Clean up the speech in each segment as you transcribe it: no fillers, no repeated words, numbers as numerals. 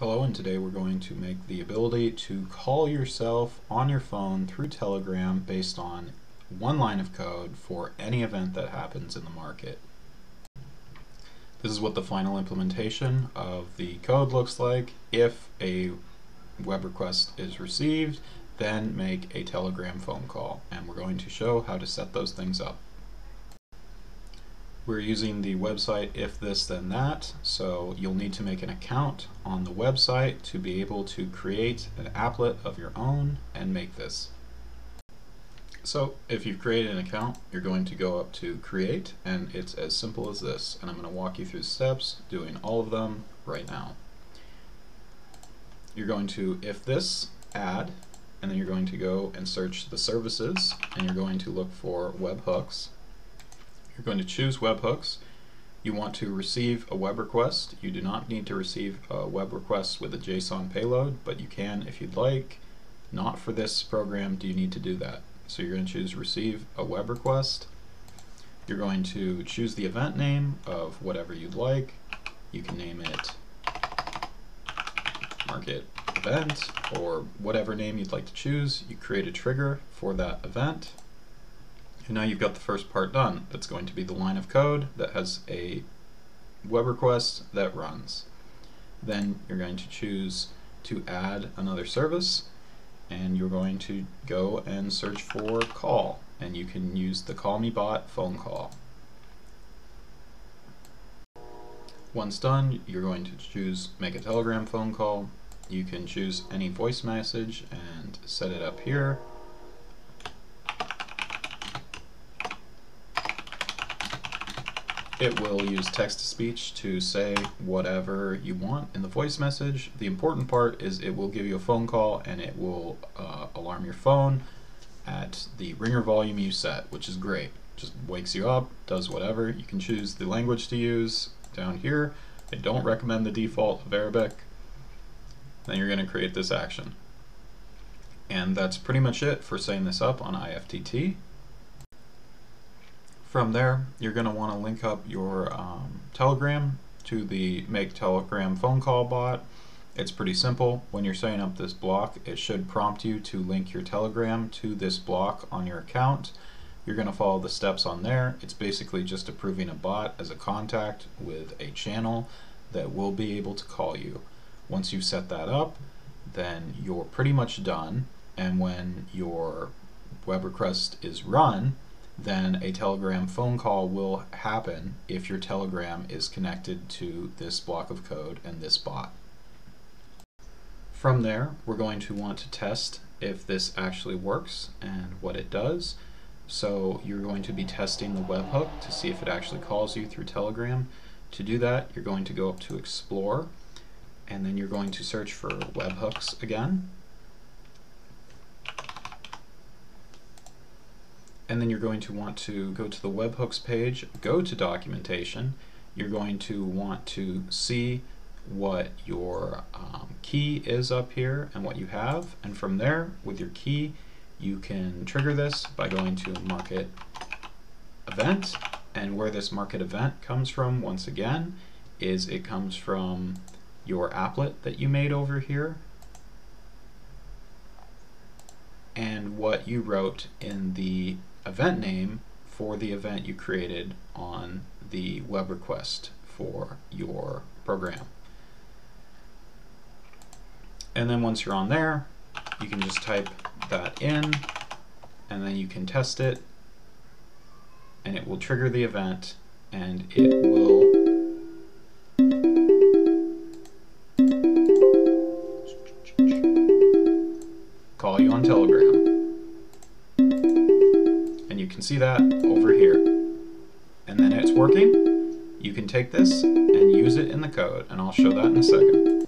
Hello, and today we're going to make the ability to call yourself on your phone through Telegram based on one line of code for any event that happens in the market. This is what the final implementation of the code looks like. If a web request is received, then make a Telegram phone call, and we're going to show how to set those things up. We're using the website If This Then That, so you'll need to make an account on the website to be able to create an applet of your own and make this. So if you've created an account, you're going to go up to Create, and it's as simple as this, and I'm going to walk you through the steps, doing all of them right now. You're going to If This, Add, and then you're going to go and search the services, and you're going to look for webhooks. You're going to choose webhooks. You want to receive a web request. You do not need to receive a web request with a JSON payload, but you can if you'd like. Not for this program do you need to do that. So you're going to choose receive a web request. You're going to choose the event name of whatever you'd like. You can name it market event or whatever name you'd like to choose. You create a trigger for that event. And now you've got the first part done. That's going to be the line of code that has a web request that runs. Then you're going to choose to add another service, and you're going to go and search for call, and you can use the Call Me Bot phone call. Once done, you're going to choose make a Telegram phone call. You can choose any voice message and set it up here. It will use text-to-speech to say whatever you want in the voice message. The important part is it will give you a phone call, and it will alarm your phone at the ringer volume you set, which is great. Just wakes you up, does whatever. You can choose the language to use down here. I don't recommend the default of Arabic. Then you're going to create this action. And that's pretty much it for setting this up on IFTTT. From there, you're going to want to link up your Telegram to the Make Telegram phone call bot. It's pretty simple. When you're setting up this block, it should prompt you to link your Telegram to this block on your account. You're going to follow the steps on there. It's basically just approving a bot as a contact with a channel that will be able to call you. Once you've set that up, then you're pretty much done. And when your web request is run, then a Telegram phone call will happen if your Telegram is connected to this block of code and this bot. From there, we're going to want to test if this actually works and what it does. So you're going to be testing the webhook to see if it actually calls you through Telegram. To do that, you're going to go up to Explore, and then you're going to search for webhooks again. And then you're going to want to go to the webhooks page, go to documentation. You're going to want to see what your key is up here and what you have. And from there, with your key, you can trigger this by going to market event. And where this market event comes from, once again, is it comes from your applet that you made over here and what you wrote in the event name for the event you created on the web request for your program. And then once you're on there, you can just type that in, and then you can test it, and it will trigger the event, and it will call you on Telegram. And you can see that over here. And then it's working. You can take this and use it in the code, and I'll show that in a second.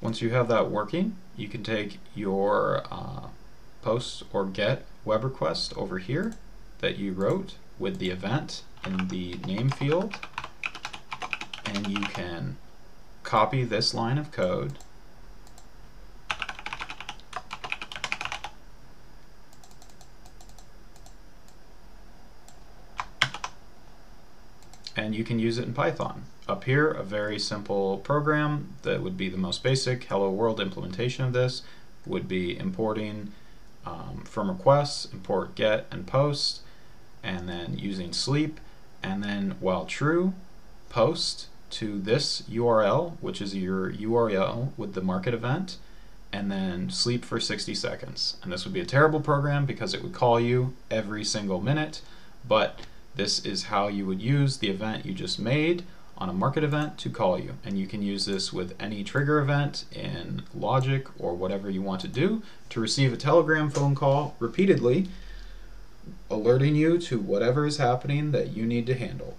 Once you have that working, you can take your post or get web request over here that you wrote with the event in the name field, and you can copy this line of code and you can use it in Python. Up here, a very simple program that would be the most basic Hello World implementation of this would be importing from requests, import get and post, and then using sleep, and then while true, post to this URL, which is your URL with the market event, and then sleep for 60 seconds. And this would be a terrible program because it would call you every single minute, but this is how you would use the event you just made on a market event to call you. And you can use this with any trigger event in Logic or whatever you want to do to receive a Telegram phone call repeatedly, alerting you to whatever is happening that you need to handle.